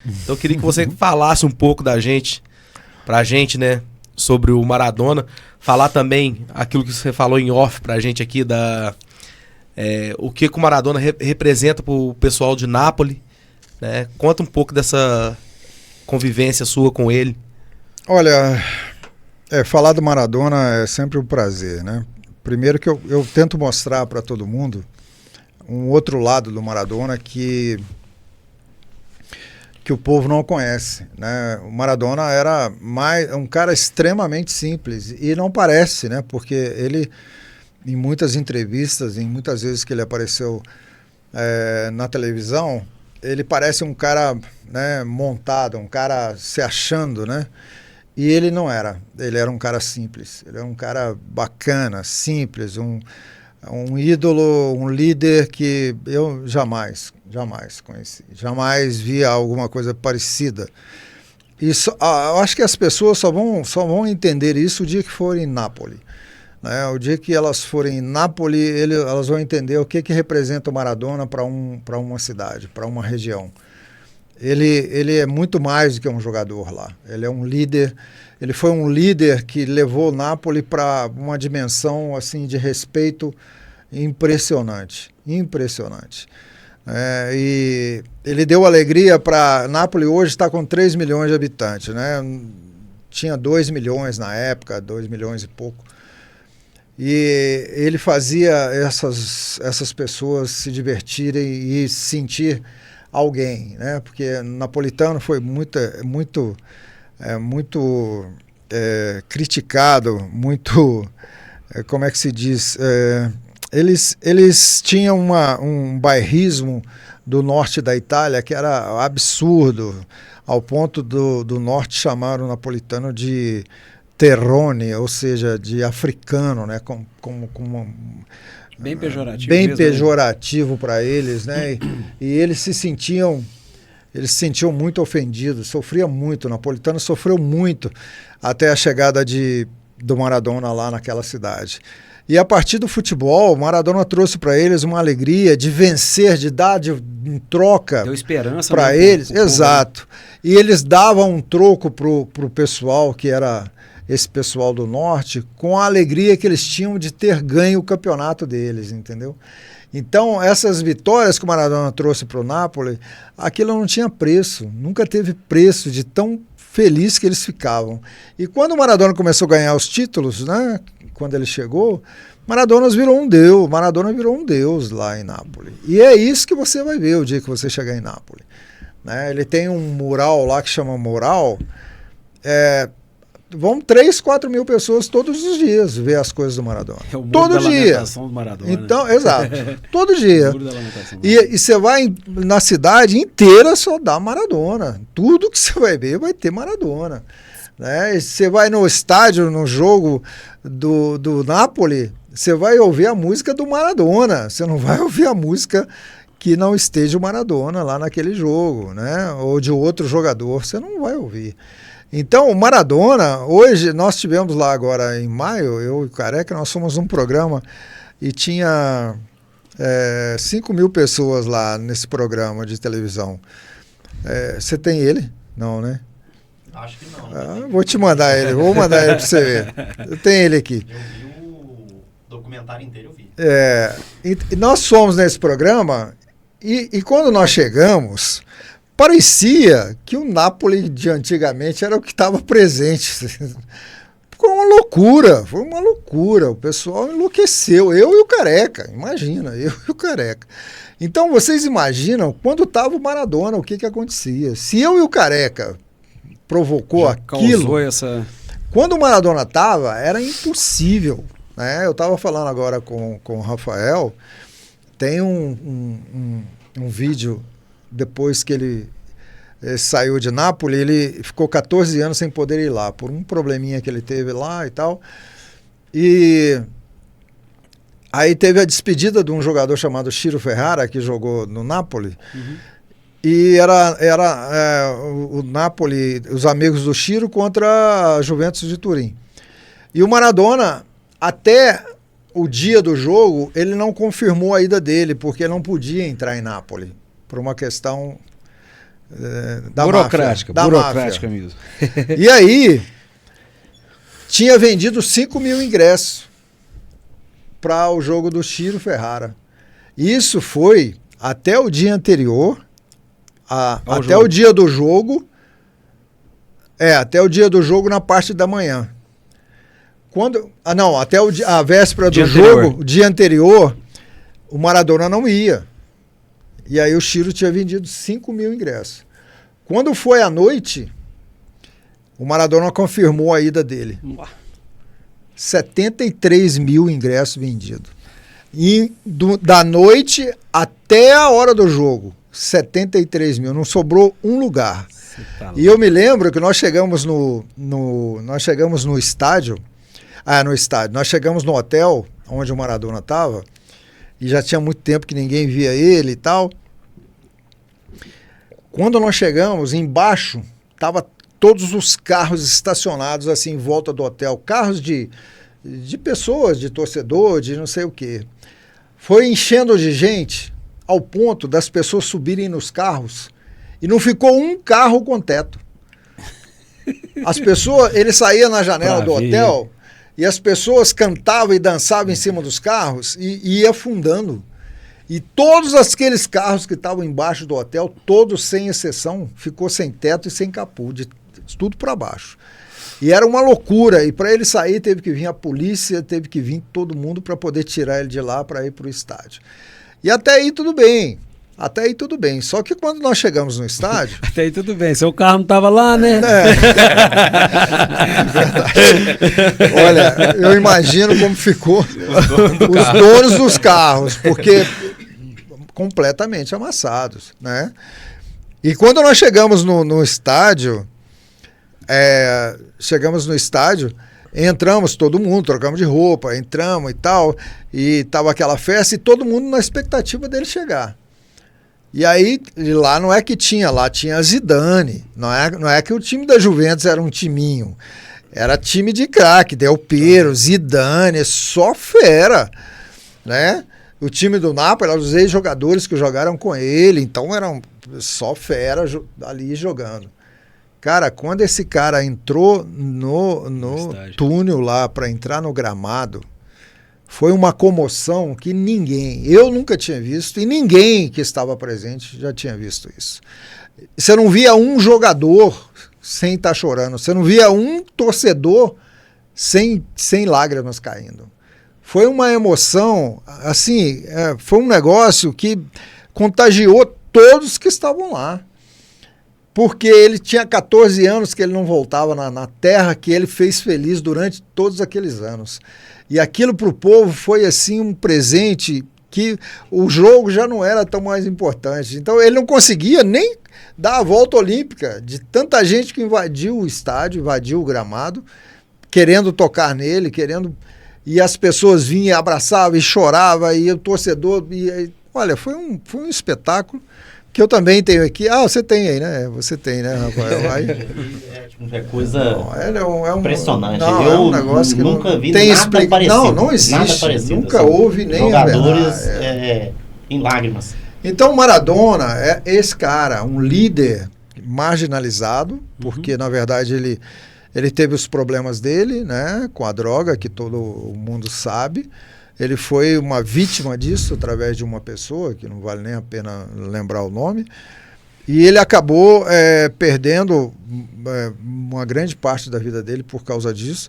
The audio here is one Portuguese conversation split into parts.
Então eu queria que você falasse um pouco pra gente, né, sobre o Maradona. Falar também aquilo que você falou em off pra gente aqui, o que o Maradona representa pro pessoal de Nápoles, né? Conta um pouco dessa convivência sua com ele. Olha, falar do Maradona é sempre um prazer, né? Primeiro que eu tento mostrar para todo mundo um outro lado do Maradona que o povo não conhece, né? O Maradona era um cara extremamente simples e não parece, né? Porque ele, em muitas entrevistas, em muitas vezes que ele apareceu na televisão, ele parece um cara, né, montado, um cara se achando, né? E ele não era. Ele era um cara simples. Ele era um cara bacana, simples, um ídolo, um líder que eu jamais conheci. Jamais via alguma coisa parecida. Eu acho que as pessoas só vão entender isso o dia que forem em Nápoles. Né? O dia que elas forem em Nápoles, elas vão entender o que representa o Maradona para uma cidade, para uma região. Ele é muito mais do que um jogador lá. Ele é um líder. Ele foi um líder que levou o Napoli para uma dimensão assim de respeito impressionante. E ele deu alegria para Nápoles. Hoje está com 3 milhões de habitantes, né? Tinha 2 milhões na época, 2 milhões e pouco. E ele fazia essas pessoas se divertirem e sentir alguém, né? Porque napolitano foi muito criticado, como é que se diz? Eles tinham um bairrismo do norte da Itália que era absurdo, ao ponto do norte chamar o napolitano de terrone, ou seja, de africano, né? Bem pejorativo. Bem pejorativo para eles, né? E eles se sentiam muito ofendidos, sofria muito, o napolitano sofreu muito até a chegada do Maradona lá naquela cidade. E a partir do futebol, o Maradona trouxe para eles uma alegria de vencer, de dar em troca. Deu esperança para eles. Exato. E eles davam um troco pro pessoal que era esse pessoal do norte, com a alegria que eles tinham de ter ganho o campeonato deles, entendeu? Então, essas vitórias que o Maradona trouxe para o Napoli, aquilo não tinha preço, nunca teve preço de tão feliz que eles ficavam. E quando o Maradona começou a ganhar os títulos, né, quando ele chegou, Maradona virou um deus lá em Nápoles. E é isso que você vai ver o dia que você chegar em Nápoles. Né? Ele tem um mural lá que chama Mural, vão 3, 4 mil pessoas todos os dias ver as coisas do Maradona. É o muro todo da dia. lamentação do Maradona. Então, exato. Todo dia. O muro da lamentação. E você vai na cidade inteira só dá Maradona. Tudo que você vai ver vai ter Maradona. Né? E você vai no estádio, no jogo do Napoli, você vai ouvir a música do Maradona. Você não vai ouvir a música que não esteja o Maradona lá naquele jogo, né? Ou de outro jogador. Você não vai ouvir. Então, o Maradona, hoje, nós tivemos lá agora em maio, eu e o Careca, nós fomos num programa e tinha 5 mil pessoas lá nesse programa de televisão. Você tem ele? Não, né? Acho que não. Vou te mandar ele, vou mandar ele para você ver. Eu tenho ele aqui. Eu vi o documentário inteiro, eu vi. E nós fomos nesse programa e quando nós chegamos, parecia que o Napoli de antigamente era o que estava presente. Foi uma loucura. O pessoal enlouqueceu. Eu e o Careca, imagina, eu e o Careca. Então vocês imaginam quando estava o Maradona, o que acontecia. Se eu e o Careca provocou já aquilo, quando o Maradona estava, era impossível. Né? Eu estava falando agora com o Rafael, tem um vídeo. Depois que ele saiu de Nápoles, ele ficou 14 anos sem poder ir lá, por um probleminha que ele teve lá e tal. E aí teve a despedida de um jogador chamado Ciro Ferrara, que jogou no Nápoles. Uhum. E era o Nápoles, os amigos do Ciro contra a Juventus de Turim. E o Maradona, até o dia do jogo, ele não confirmou a ida dele, porque não podia entrar em Nápoles. Por uma questão da burocrática, máfia, burocrática mesmo. E aí, tinha vendido 5 mil ingressos para o jogo do Ciro Ferrara. Isso foi até o dia anterior, até o dia do jogo, até o dia do jogo na parte da manhã. Até a véspera do jogo, o dia anterior, o Maradona não ia. E aí o Ciro tinha vendido 5 mil ingressos. Quando foi à noite, o Maradona confirmou a ida dele. 73 mil ingressos vendidos. E da noite até a hora do jogo, 73 mil. Não sobrou um lugar. E eu me lembro que nós chegamos nós chegamos no estádio. Nós chegamos no hotel onde o Maradona estava. E já tinha muito tempo que ninguém via ele e tal. Quando nós chegamos, embaixo, estavam todos os carros estacionados assim em volta do hotel. Carros de pessoas, de torcedor, de não sei o quê. Foi enchendo de gente ao ponto das pessoas subirem nos carros e não ficou um carro com teto. As pessoas, ele saía na janela do hotel e as pessoas cantavam e dançavam em cima dos carros e ia afundando. E todos aqueles carros que estavam embaixo do hotel, todos sem exceção, ficou sem teto e sem capô, de tudo para baixo. E era uma loucura. E para ele sair, teve que vir a polícia, teve que vir todo mundo para poder tirar ele de lá para ir para o estádio. E até aí tudo bem. Até aí tudo bem. Só que quando nós chegamos no estádio... Até aí tudo bem. Seu carro não estava lá, né? Olha, eu imagino como ficou os donos dos carros, porque completamente amassados, né? E quando nós chegamos no estádio, entramos todo mundo, trocamos de roupa, entramos e tal, e tava aquela festa e todo mundo na expectativa dele chegar. E aí, lá não é que tinha, lá tinha Zidane, não é que o time da Juventus era um timinho, era time de craque, Del Piero, Zidane, só fera, né? O time do Napoli eram os ex-jogadores que jogaram com ele, então eram só fera ali jogando. Cara, quando esse cara entrou no túnel lá para entrar no gramado, foi uma comoção que eu nunca tinha visto e ninguém que estava presente já tinha visto isso. Você não via um jogador sem estar chorando, você não via um torcedor sem lágrimas caindo. Foi uma emoção, assim, foi um negócio que contagiou todos que estavam lá. Porque ele tinha 14 anos que ele não voltava na terra que ele fez feliz durante todos aqueles anos. E aquilo para o povo foi assim um presente que o jogo já não era tão mais importante. Então ele não conseguia nem dar a volta olímpica de tanta gente que invadiu o estádio, invadiu o gramado, querendo tocar nele, e as pessoas vinham, abraçavam e choravam, e o torcedor... olha, foi um espetáculo que eu também tenho aqui. Você tem aí, né? Você tem, né, Rafael? É coisa impressionante. Não, é um negócio que nunca vi tem nada parecido. Não existe. Nada parecido, nunca assim, houve nem jogadores em lágrimas. Então, Maradona é esse cara, um líder marginalizado, porque, na verdade, ele teve os problemas dele, né, com a droga, que todo o mundo sabe. Ele foi uma vítima disso através de uma pessoa, que não vale nem a pena lembrar o nome, e ele acabou perdendo uma grande parte da vida dele por causa disso,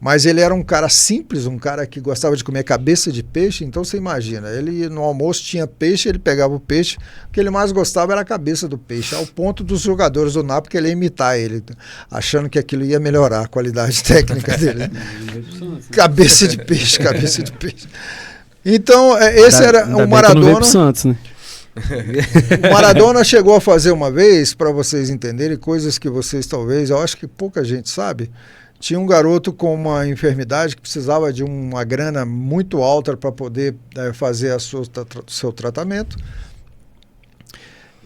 mas ele era um cara simples, um cara que gostava de comer cabeça de peixe, então você imagina, ele no almoço tinha peixe, ele pegava o peixe, o que ele mais gostava era a cabeça do peixe, ao ponto dos jogadores do Napoli querer imitar ele, achando que aquilo ia melhorar a qualidade técnica dele. Cabeça de peixe. Então, esse era o Maradona. Santos, né? O Maradona chegou a fazer uma vez, para vocês entenderem, coisas que vocês talvez, eu acho que pouca gente sabe. Tinha um garoto com uma enfermidade que precisava de uma grana muito alta para poder fazer seu tratamento.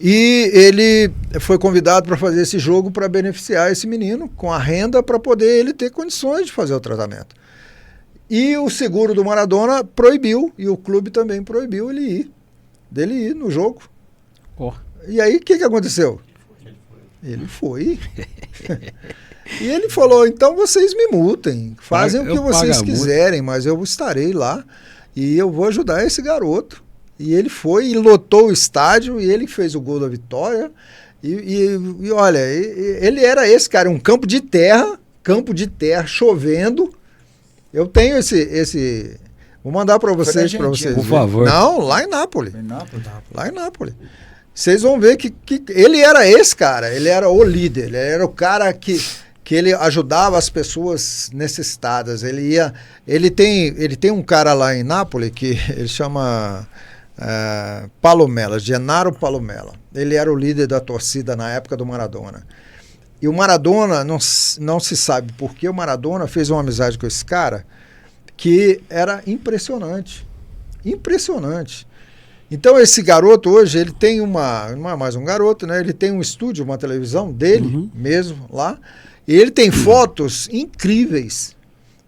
E ele foi convidado para fazer esse jogo para beneficiar esse menino com a renda para poder ele ter condições de fazer o tratamento. E o seguro do Maradona proibiu, e o clube também proibiu dele ir no jogo. E aí o que aconteceu? Ele foi. E ele falou, então vocês me multem, fazem o que vocês quiserem, mas eu estarei lá e eu vou ajudar esse garoto. E ele foi e lotou o estádio e ele fez o gol da vitória. E olha, ele era esse cara, um campo de terra, chovendo. Eu tenho esse vou mandar para vocês, por favor. Não, lá em Nápoles. Lá em Nápoles. Vocês vão ver que ele era esse cara, ele era o líder, ele era o cara que ele ajudava as pessoas necessitadas. Ele tem um cara lá em Nápoles que ele chama Palomella, Gennaro Palomella. Ele era o líder da torcida na época do Maradona. E o Maradona, não se sabe por que o Maradona fez uma amizade com esse cara que era impressionante. Impressionante. Então esse garoto hoje, ele tem não é mais um garoto, né? Ele tem um estúdio, uma televisão dele mesmo lá, e ele tem fotos incríveis.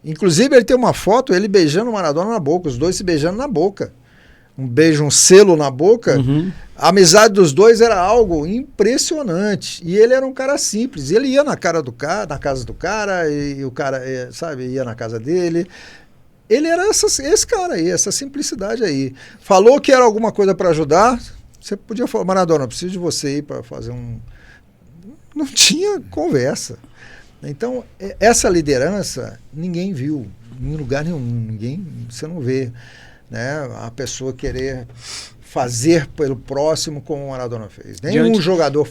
Inclusive ele tem uma foto, ele beijando o Maradona na boca, os dois se beijando na boca. Um beijo, um selo na boca. A amizade dos dois era algo impressionante. E ele era um cara simples. Ele ia na casa do cara, e o cara, sabe, ia na casa dele. Ele era esse cara aí, essa simplicidade aí. Falou que era alguma coisa para ajudar, você podia falar, Maradona, eu preciso de você aí para fazer Não tinha conversa. Então, essa liderança, ninguém viu, em lugar nenhum, você não vê, né, a pessoa querer fazer pelo próximo como o Maradona fez. Nenhum jogador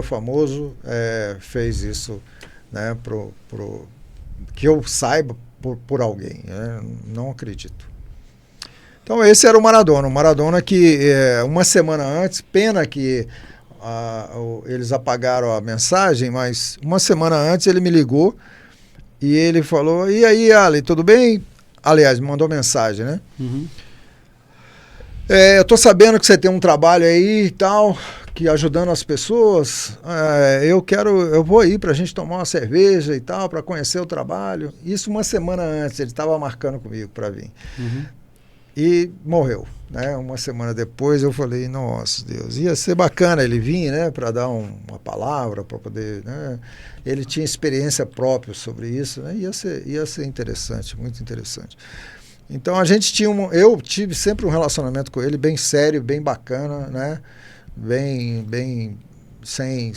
famoso fez isso, né, que eu saiba, por alguém, né? Não acredito. Então esse era o Maradona que uma semana antes, pena que eles apagaram a mensagem, mas uma semana antes ele me ligou e ele falou, e aí Ali, tudo bem? Aliás, me mandou mensagem, né? Eu tô sabendo que você tem um trabalho aí e tal, que ajudando as pessoas, eu vou aí pra gente tomar uma cerveja e tal, pra conhecer o trabalho. Isso uma semana antes, ele estava marcando comigo pra vir. E morreu, né? Uma semana depois eu falei, nossa Deus, ia ser bacana ele vir, né, pra dar uma palavra, pra poder, né? Ele tinha experiência própria sobre isso, né? Ia ser interessante, muito interessante. Então a gente eu tive sempre um relacionamento com ele bem sério, bem bacana, né? Bem sem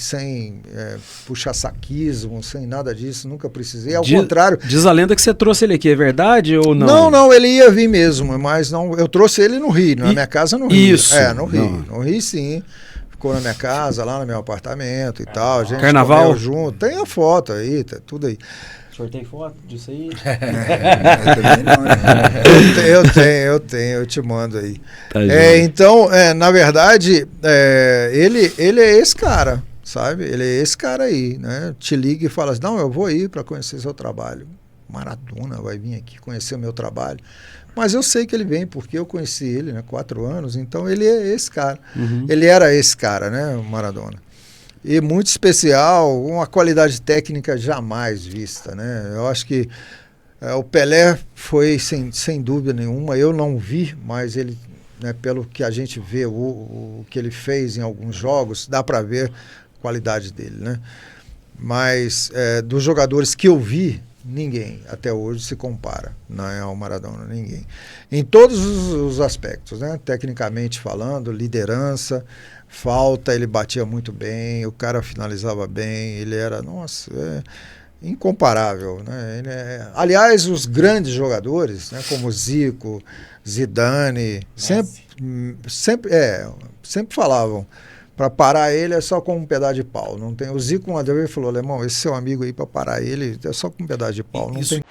puxa-saquismo, sem nada disso, nunca precisei, ao contrário. Diz a lenda que você trouxe ele aqui, é verdade ou não? Não, ele ia vir mesmo, mas não, eu trouxe ele no Rio, na minha casa no Rio. Isso. No Rio. No Rio sim, ficou na minha casa, lá no meu apartamento e tal, a gente Carnaval comeu junto, tem a foto aí, tá tudo aí. O senhor tem foto disso aí? Eu tenho, eu te mando aí. Tá, então, na verdade, ele é esse cara, sabe? Ele é esse cara aí, né? Te liga e fala assim, não, eu vou aí para conhecer seu trabalho. Maradona vai vir aqui conhecer o meu trabalho. Mas eu sei que ele vem, porque eu conheci ele, né, 4 anos, então ele é esse cara. Ele era esse cara, né, o Maradona. E muito especial, uma qualidade técnica jamais vista, né? Eu acho que o Pelé foi, sem dúvida nenhuma, eu não vi, mas ele, né, pelo que a gente vê, o que ele fez em alguns jogos, dá para ver a qualidade dele, né? Mas dos jogadores que eu vi, ninguém até hoje se compara, né, ao Maradona, ninguém. Em todos os aspectos, né? Tecnicamente falando, liderança, falta, ele batia muito bem, o cara finalizava bem, ele era, incomparável, né? Aliás, os grandes jogadores, né, como Zico, Zidane, sempre falavam, para parar ele é só com um pedaço de pau. Não tem. O Zico uma vez falou, alemão, esse seu amigo aí, para parar ele é só com um pedaço de pau. Não tem.